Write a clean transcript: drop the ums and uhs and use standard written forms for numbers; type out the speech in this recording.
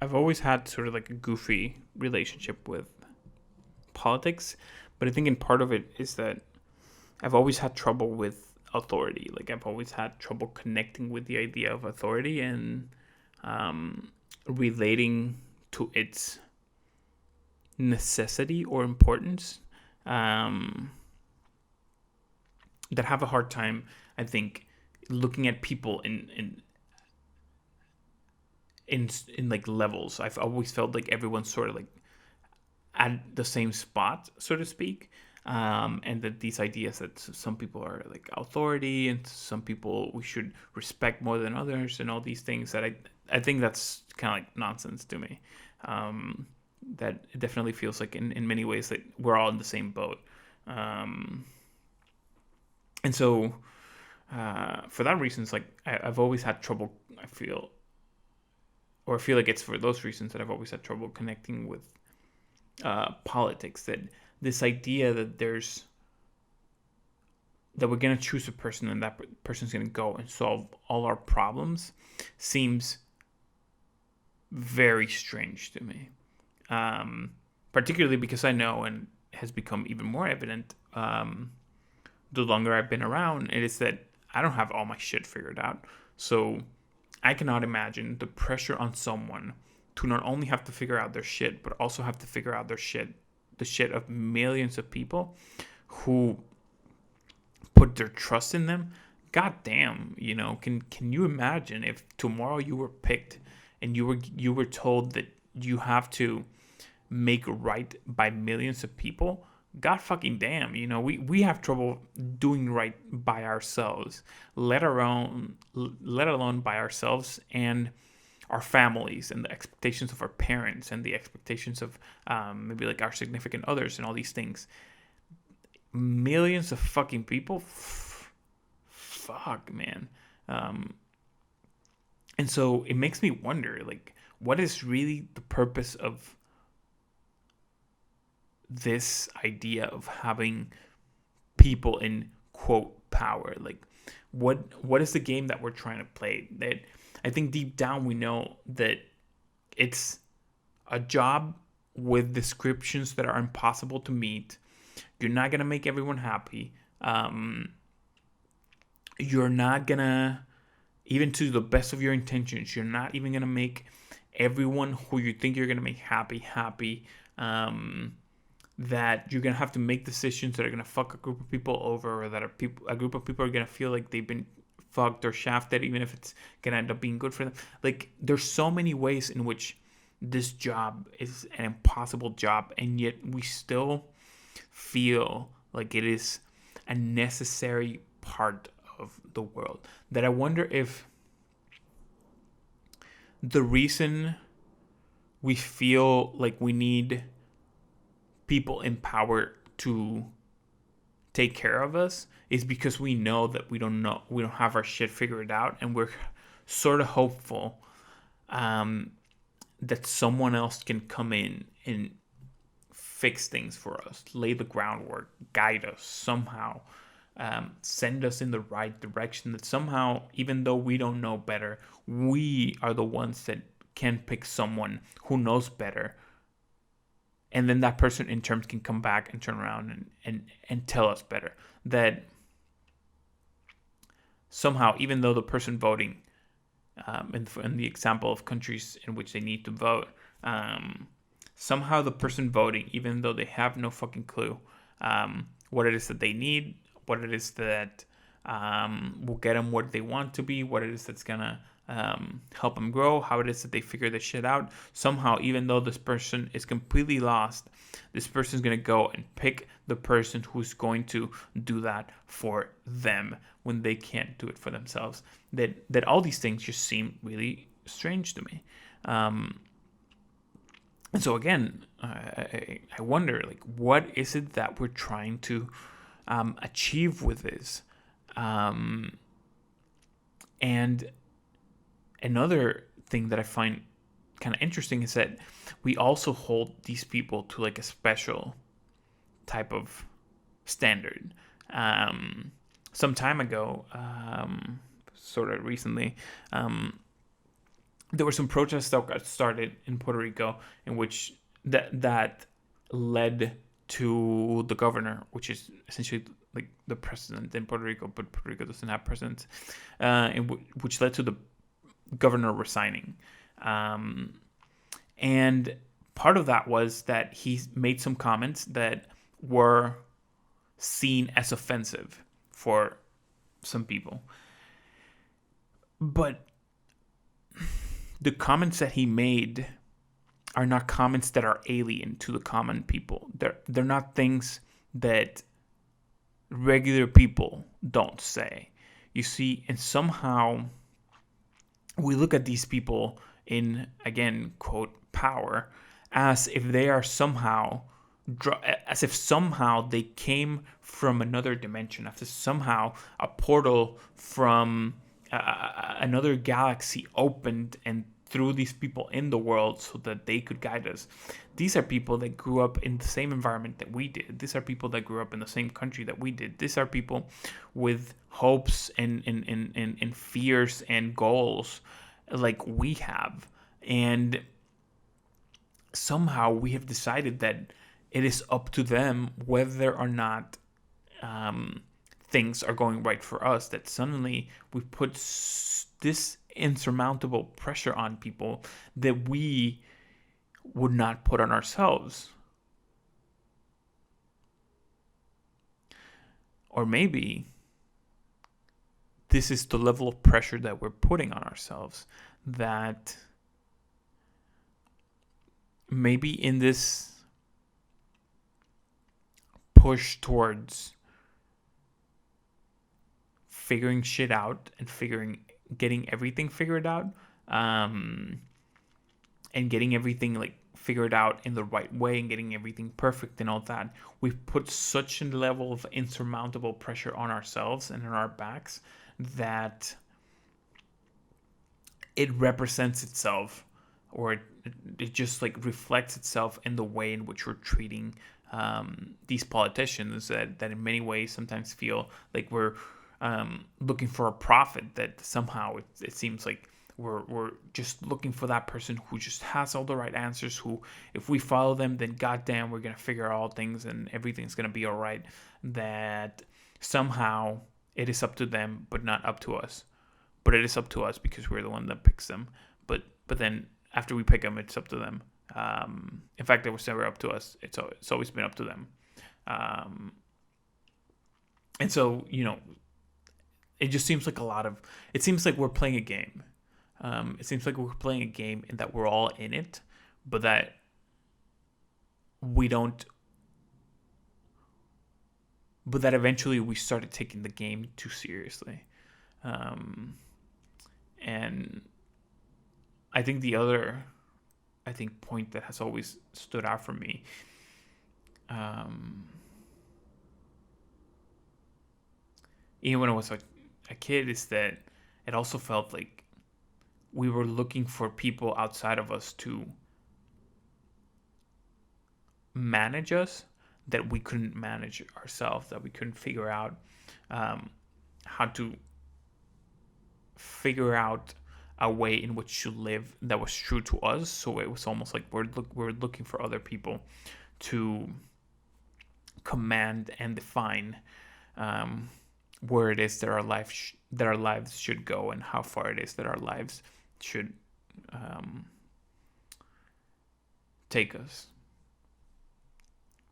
I've always had sort of like a goofy relationship with politics, but I think in part of it is that I've always had trouble with authority. Like I've always had trouble connecting with the idea of authority and um, relating to its necessity or importance. Um, that have a hard time, I think, looking at people in like levels. I've always felt like everyone's sort of like at the same spot, so to speak. And that these ideas that some people are like authority and some people we should respect more than others and all these things that I think that's kind of like nonsense to me. Um, that it definitely feels like in many ways that we're all in the same boat. Um, and so for that reason, it's like I've always had trouble. I feel like it's for those reasons that I've always had trouble connecting with politics. That this idea that we're gonna choose a person and that person's gonna go and solve all our problems seems very strange to me. Particularly because I know and has become even more evident the longer I've been around, it is that I don't have all my shit figured out. So I cannot imagine the pressure on someone to not only have to figure out their shit, but also have to figure out the shit of millions of people who put their trust in them. God damn, can you imagine if tomorrow you were picked and you were told that you have to make right by millions of people? God fucking damn, we have trouble doing right by ourselves, let alone by ourselves and our families and the expectations of our parents and the expectations of maybe like our significant others and all these things. Millions of fucking people, fuck, man. And so it makes me wonder, like, what is really the purpose of this idea of having people in quote power? Like, what is the game that we're trying to play? That I think deep down we know that it's a job with descriptions that are impossible to meet. You're not gonna make everyone happy. You're not gonna, even to the best of your intentions, you're not even gonna make everyone who you think you're gonna make happy. That you're gonna have to make decisions that are gonna fuck a group of people over, or that a group of people are gonna feel like they've been fucked or shafted, even if it's gonna end up being good for them. Like, there's so many ways in which this job is an impossible job, and yet we still feel like it is a necessary part of the world. That I wonder if the reason we feel like we need people in power to take care of us is because we know that we don't have our shit figured out, and we're sort of hopeful that someone else can come in and fix things for us, lay the groundwork, guide us somehow, send us in the right direction. That somehow, even though we don't know better, we are the ones that can pick someone who knows better. And then that person in turn can come back and turn around and tell us better. That somehow, even though the person voting, in the example of countries in which they need to vote, somehow the person voting, even though they have no fucking clue what it is that they need, what it is that will get them what they want to be, what it is that's gonna help them grow, how it is that they figure this shit out. Somehow, even though this person is completely lost, this person's gonna go and pick the person who's going to do that for them when they can't do it for themselves. That all these things just seem really strange to me. And so again, I wonder, like, what is it that we're trying to achieve with this? And another thing that I find kind of interesting is that we also hold these people to like a special type of standard. Some time ago, sort of recently, there were some protests that got started in Puerto Rico, in which that led to the governor, which is essentially like the president in Puerto Rico, but Puerto Rico doesn't have president, which led to the governor resigning. And part of that was that he made some comments that were seen as offensive for some people. But the comments that he made are not comments that are alien to the common people. They're not things that regular people don't say. You see, and somehow we look at these people in, again, quote, power, as if they are somehow, as if somehow they came from another dimension, as if somehow a portal from another galaxy opened and threw these people in the world so that they could guide us. These are people that grew up in the same environment that we did. These are people that grew up in the same country that we did. These are people with hopes and fears and goals like we have. And somehow we have decided that it is up to them whether or not things are going right for us, that suddenly we put this insurmountable pressure on people that we would not put on ourselves. Or maybe this is the level of pressure that we're putting on ourselves, that maybe in this push towards figuring shit out and getting everything figured out, and getting everything like figured out in the right way and getting everything perfect and all that, we've put such a level of insurmountable pressure on ourselves and on our backs that it represents itself, or it just like reflects itself in the way in which we're treating these politicians that in many ways sometimes feel like we're looking for a prophet, that somehow it seems like we're just looking for that person who just has all the right answers, who if we follow them, then goddamn, we're going to figure out all things and everything's going to be all right. That somehow it is up to them, but not up to us. But it is up to us because we're the one that picks them. But then after we pick them, it's up to them. In fact, it was never up to us. It's always been up to them. And so, it just seems like it seems like we're playing a game. It seems like we're playing a game and that we're all in it, but that we don't, but that eventually we started taking the game too seriously. And I think the other, point that has always stood out for me, even when I was a kid, is that it also felt like we were looking for people outside of us to manage us, that we couldn't manage ourselves, that we couldn't figure out how to figure out a way in which to live that was true to us. So it was almost like we're looking for other people to command and define where it is that our lives should go, and how far it is that our lives should take us.